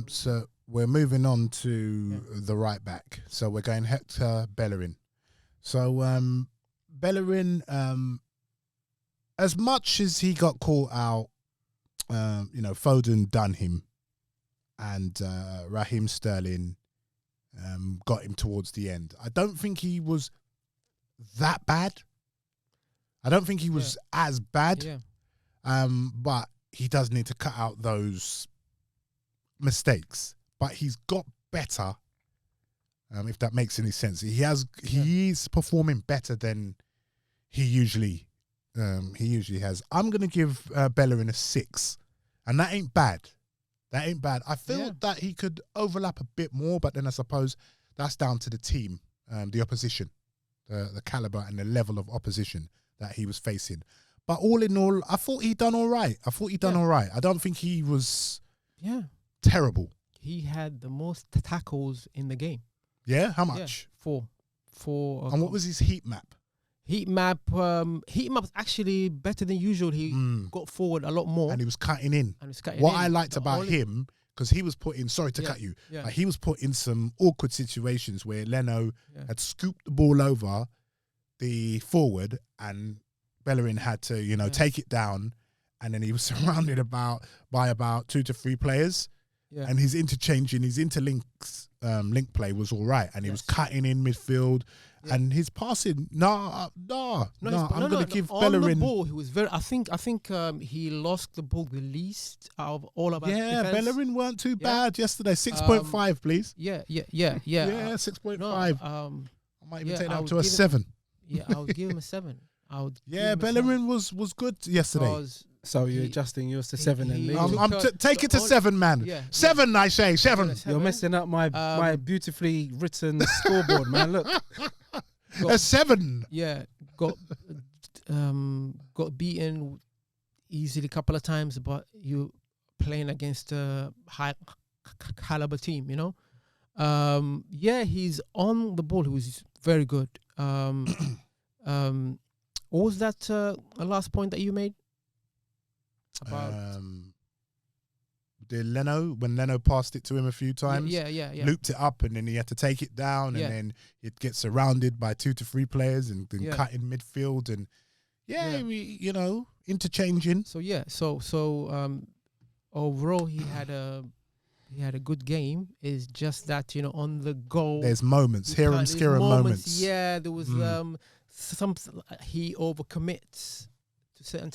So we're moving on to the right back. So we're going Hector Bellerin. So Bellerin, as much as he got caught out, Foden done him, and Raheem Sterling got him towards the end. I don't think he was that bad. I don't think he was as bad. Yeah. But he does need to cut out those mistakes. But he's got better. If that makes any sense, he's performing better than he usually has. I'm gonna give Bellerin a 6, and that ain't bad. I feel that he could overlap a bit more, but then I suppose that's down to the team, the opposition, the caliber and the level of opposition that he was facing. But all in all, I thought he done all right. I don't think he was terrible. He had the most tackles in the game. Yeah, how much? Yeah, 4. And what was his heat map? Heat map's actually better than usual. He got forward a lot more. And he was cutting in. What I liked about him, because he was put in, sorry to cut you, but he was put in some awkward situations where Leno had scooped the ball over the forward and Bellerin had to, take it down, and then he was surrounded by about 2 to 3 players. Yeah. And his interlinks link play was all right, and he was cutting in midfield, and his passing. I'm going to give Bellerin. On the ball, he was very. I think he lost the ball the least out of all of us. Yeah, Bellerin weren't too bad yesterday. 6.5, please. Yeah. 6.5. I might even take that up to a 7. Yeah, I would give him a 7. Bellerin was good yesterday. So you're adjusting yours to 7 and me. Take it to 7, man. Yeah, 7, I say 7. You're messing up my beautifully written scoreboard, man. Look, a 7. Yeah, got beaten easily a couple of times, but you playing against a high caliber team, he's on the ball. He was very good. What was that last point that you made? About when Leno passed it to him a few times, looped it up, and then he had to take it down, and then it gets surrounded by 2 to 3 players, and then cut in midfield, and interchanging. So overall he had a good game. It's just that on the goal there's moments, Hiram Skira moments. Yeah, there was some he overcommits to certain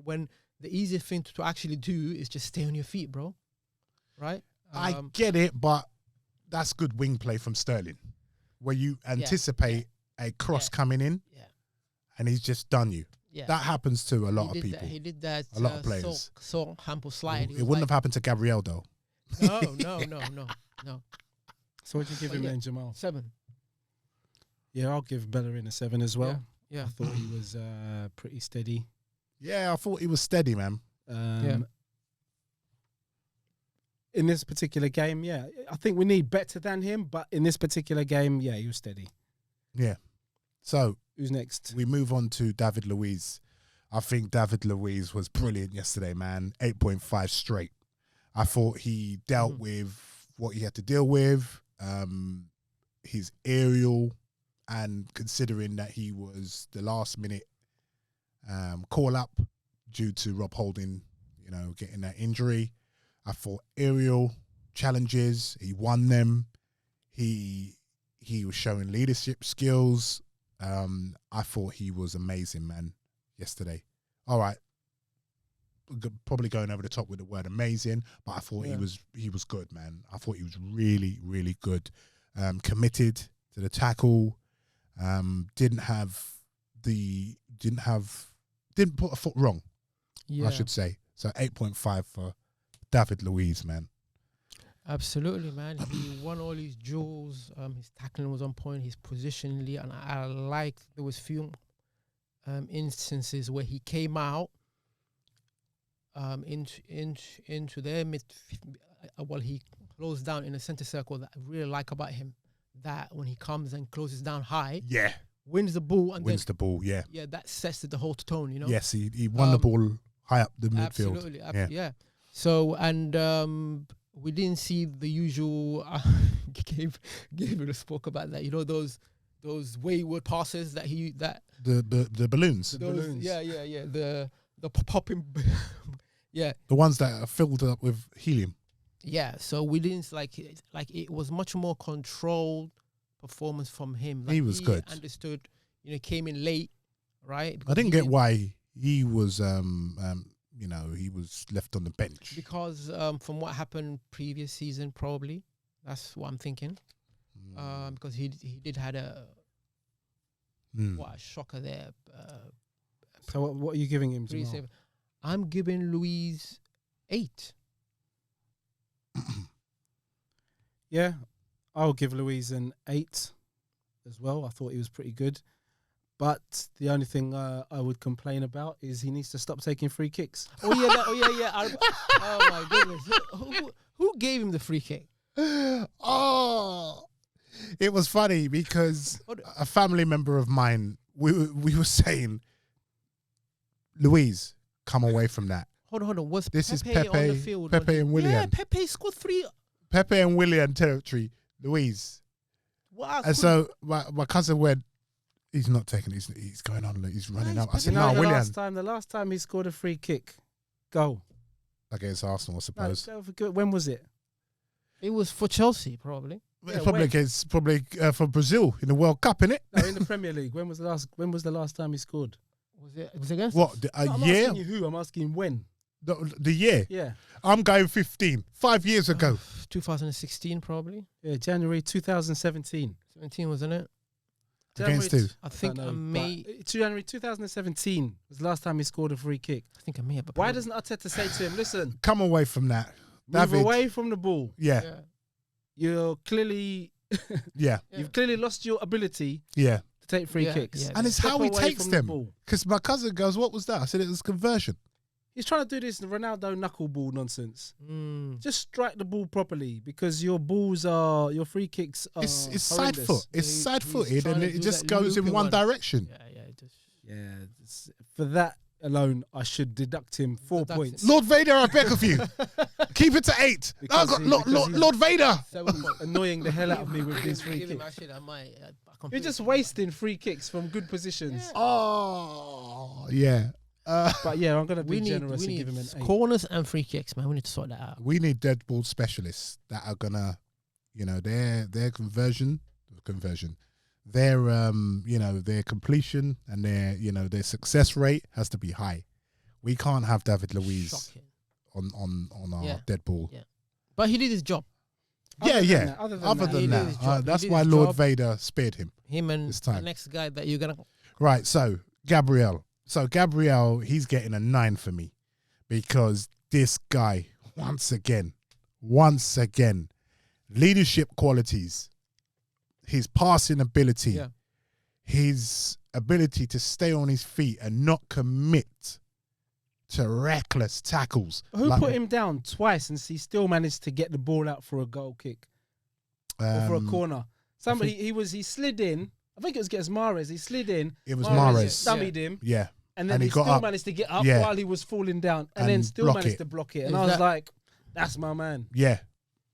when the easiest thing to actually do is just stay on your feet, bro. Right? I get it, but that's good wing play from Sterling, where you anticipate a cross coming in, and he's just done you. Yeah. That happens to a lot of people. He did that. A lot of players. So Hample slide. It wouldn't have happened to Gabriel though. No. So what do you give him then, Jamal? 7. Yeah, I'll give Bellerin a 7 as well. Yeah. I thought he was pretty steady. Yeah, I thought he was steady, man. In this particular game, I think we need better than him, but in this particular game, he was steady. Yeah. So, who's next? We move on to David Luiz. I think David Luiz was brilliant yesterday, man. 8.5 straight. I thought he dealt with what he had to deal with, his aerial, and considering that he was the last minute call up due to Rob Holding, getting that injury. I thought aerial challenges, he won them. He was showing leadership skills. I thought he was amazing, man, yesterday. All right, probably going over the top with the word amazing, but I thought he was good, man. I thought he was really, really good. Committed to the tackle. Didn't put a foot wrong, I should say. So 8.5 for David Luiz, man. Absolutely, man. He won all his duels. His tackling was on point. His positionally, and I liked there was few instances where he came out into their mid. He closed down in the center circle. That I really like about him. That when he comes and closes down high, wins the ball and wins the ball, that sets the whole tone, Yes, he won the ball high up the midfield. Absolutely, So and we didn't see the usual. Gabriel spoke about that. You know those wayward passes that The balloons. those, balloons. Yeah. The popping. Yeah. The ones that are filled up with helium. Yeah. So we didn't like it was much more controlled performance from him. Like He was good. Understood. You know, came in late, right? I Because didn't he get why he was he was left on the bench. because from what happened previous season, probably that's what I'm thinking. Because he did had a what a shocker there. So what are you giving him? Pretty Jamal? safe. I'm giving Luiz 8. Yeah, I'll give Luiz an 8 as well. I thought he was pretty good. But the only thing I would complain about is he needs to stop taking free kicks. Oh yeah. Oh my goodness. Who gave him the free kick? Oh, it was funny because a family member of mine, we were saying, Luiz, come away from that. Hold on. Was This Pepe is Pepe, on the field? Pepe and Willian. Yeah, Pepe scored 3. Pepe and Willian territory, Luiz. Wow. And so my cousin went, he's not taking it. He's going on. He's running Nice, up. I said, You no, know, the Willian. last time he scored a free kick, goal. Against Arsenal, I No, suppose. when was it? It was for Chelsea, probably. It's probably for Brazil in the World Cup, innit? No, in the Premier League. When was the last time he scored? It was against What, us? a No, I'm year? asking you who. I'm asking when. The year? Yeah. I'm going 15. 5 years ago. 2016, probably. Yeah, January 2017. 17, wasn't it? Against January who? I think don't know, I may. but January 2017 was the last time he scored a free kick. I think I may have. Why doesn't Arteta say to him, listen, Come away from that. move David. away from the ball. Yeah. Yeah. You're clearly, Yeah. you've clearly lost your ability Yeah. to take free Yeah, kicks. yeah. And it's Step how he away takes from the them. ball. Because my cousin goes, what was that? I said it was conversion. He's trying to do this Ronaldo knuckleball nonsense. Just strike the ball properly because your free kicks are It's side horrendous. foot. It's He's side footed trying and to it do just that goes in looping one one. direction. Yeah. Yeah, for that alone, I should deduct him 4 Deduct points. Lord Vader, I beg of you. Keep it to 8. Because Lord Vader. 7 points. Annoying the hell out of me with these free Give him kicks. actually, I might. You're just wasting free kicks from good positions. Yeah. Oh, yeah. But yeah, I'm going to be We need generous and give him an 8. corners and free kicks, man. We need to sort that out. We need dead ball specialists that are gonna, their conversion, their their completion and their success rate has to be high. We can't have David Luiz Shocking. on our Yeah. dead ball. Yeah. But he did his job. Other Yeah. than that, Other He than did his that, job. He that's did why his Lord job. Vader spared him. Him and This time. the next guy that you're gonna. Right, so Gabriel. He's getting a 9 for me because this guy, once again, leadership qualities, his passing ability, Yeah. his ability to stay on his feet and not commit to reckless tackles. Who put him down twice and he still managed to get the ball out for a goal kick or for a corner? Somebody, he slid in. I think it was against Mahrez. He slid in. It was Mahrez Mahrez. dummied him. Yeah. And then And he he got still up. managed to get up Yeah. while he was falling down and And then still block managed it. to block it. And Is I was that- like, that's my man. Yeah.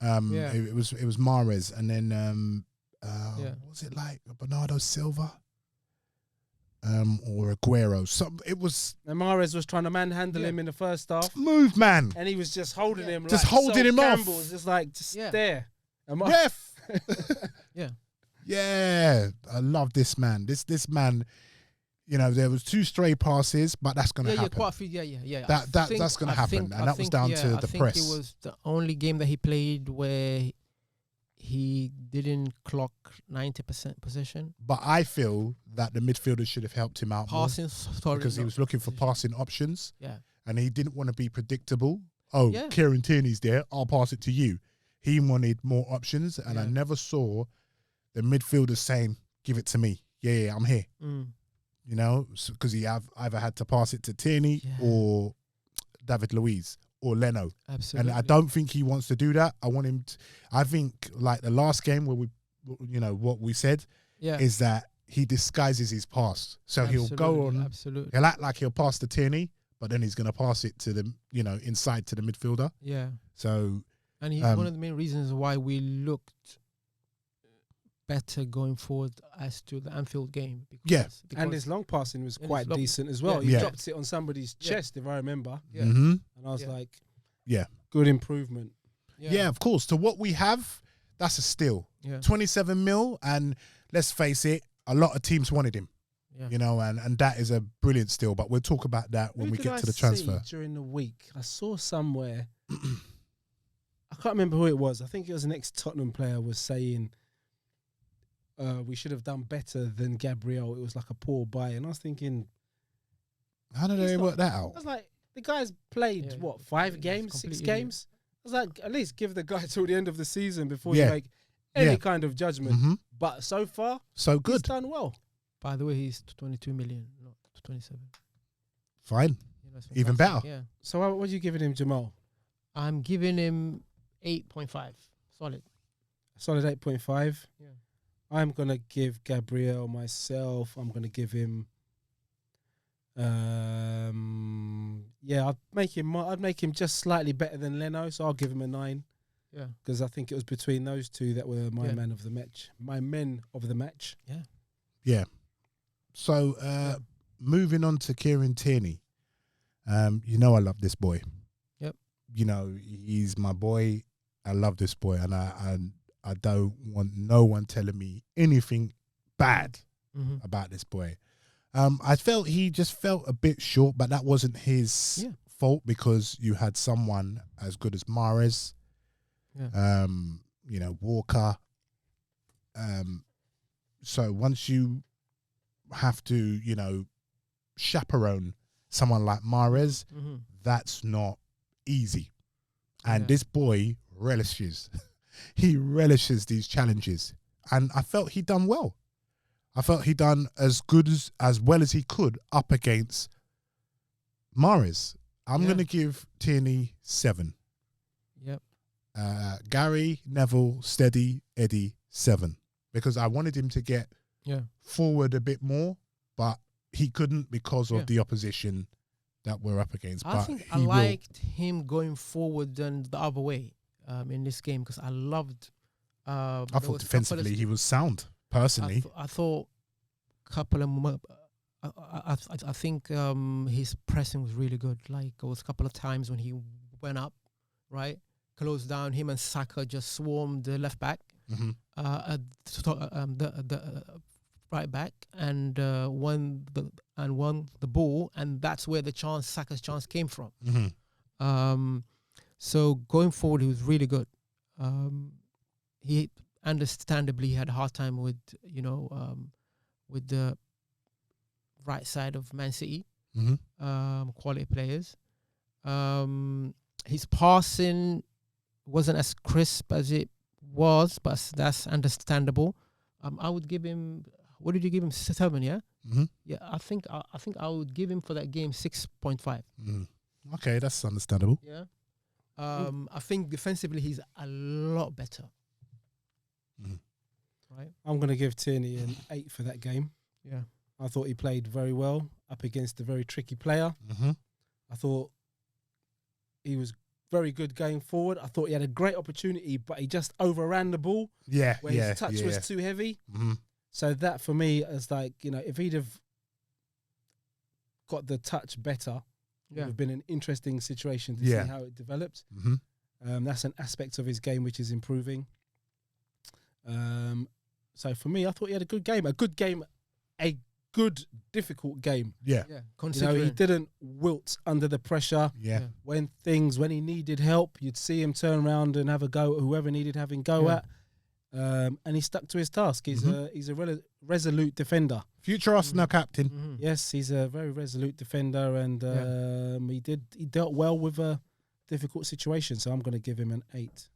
Yeah. It was Mahrez and then Yeah. what was it like Bernardo Silva? Or Aguero. It was And Mahrez was trying to manhandle him in the first half. move, man. And he was just holding him. Just like holding Sol him off. Campbell was just like, just Yeah. there. And Ref. Yeah. Yeah, I love this man. This man, there was 2 stray passes, but that's gonna Yeah, happen. quite a few. Yeah. That's gonna happen, and that was down to the I press. think it was the only game that he played where he didn't clock 90% possession. But I feel that the midfielders should have helped him out more Passing, sorry, because he not was looking for possession. passing options, Yeah. and he didn't want to be predictable. Oh, Yeah. Kieran Tierney's there. I'll pass it to you. He wanted more options, and I Yeah. never saw the midfielders saying, "Give it to me. Yeah, I'm here." Mm. Because he either had to pass it to Tierney Yeah. or David Luiz or Leno. Absolutely. And I don't think he wants to do that. I want him I think like the last game where what we said Yeah. is that he disguises his pass. So he'll go on, Absolutely. he'll act like he'll pass to Tierney, but then he's going to pass it to the, inside to the midfielder. Yeah. So, and he's one of the main reasons why we looked better going forward as to the Anfield game. Because and his long passing was quite decent as well. Yeah. He dropped it on somebody's chest, if I remember. Yeah. mm-hmm. And I was like, yeah, good improvement. Yeah, of course. To what we have, that's a steal. Yeah. 27 mil, and let's face it, a lot of teams wanted him. Yeah. And that is a brilliant steal. But we'll talk about that when we get to the transfer. During the week, I saw somewhere, I can't remember who it was. I think it was an ex-Tottenham player was saying we should have done better than Gabriel. It was like a poor buy. And I was thinking, how did they work that out? I was like, the guy's played, 5 games, 6 games? I was like, at least give the guy till the end of the season before you make any kind of judgment. Mm-hmm. But so far, so good. He's done well. By the way, he's 22 million, not 27. Fine. Even better. Yeah. So what are you giving him, Jamal? I'm giving him 8.5. Solid. Solid 8.5. Yeah. I'm going to give Gabriel myself. I'm going to give him... I'd make him just slightly better than Leno, so I'll give him a 9. Yeah. Because I think it was between those two that were my men of the match. My men of the match. Yeah. Yeah. So, moving on to Kieran Tierney. I love this boy. Yep. He's my boy. I love this boy, and I don't want no one telling me anything bad about this boy. I felt he just felt a bit short, but that wasn't his fault because you had someone as good as Mahrez, Walker. So once you have to, chaperone someone like Mahrez, that's not easy. And this boy relishes. He relishes these challenges. And I felt he done well. I felt he done as good as well as he could up against Mahrez. I'm going to give Tierney 7. Yep. Gary, Neville, Steady, Eddie, 7. Because I wanted him to get forward a bit more, but he couldn't because of the opposition that we're up against. I think I liked him going forward than the other way in this game because I loved... I thought defensively he was sound, personally. I thought a couple of... I think his pressing was really good. Like, there was a couple of times when he went up, right? Closed down, him and Saka just swarmed the left back. The right back and won the ball, and that's where Saka's chance came from. So going forward, he was really good. He understandably had a hard time with the right side of Man City, quality players. His passing wasn't as crisp as it was, but that's understandable. I would give him. What did you give him? 7, yeah? Yeah, I think I would give him for that game 6.5. Okay, that's understandable. Yeah. I think defensively he's a lot better. Right. I'm going to give Tierney an 8 for that game. Yeah. I thought he played very well up against a very tricky player. I thought he was very good going forward. I thought he had a great opportunity, but he just overran the ball. Where his touch was too heavy. So that for me is like, if he'd have got the touch better, it would have been an interesting situation to see how it developed. That's an aspect of his game which is improving. So for me, I thought he had a good game. A good, difficult game. Yeah. Considering he didn't wilt under the pressure. When he needed help, you'd see him turn around and have a go at whoever needed having go at. And he stuck to his task. He's a resolute defender. Future Arsenal captain. Yes, he's a very resolute defender, and he dealt well with a difficult situation. So I'm going to give him an 8.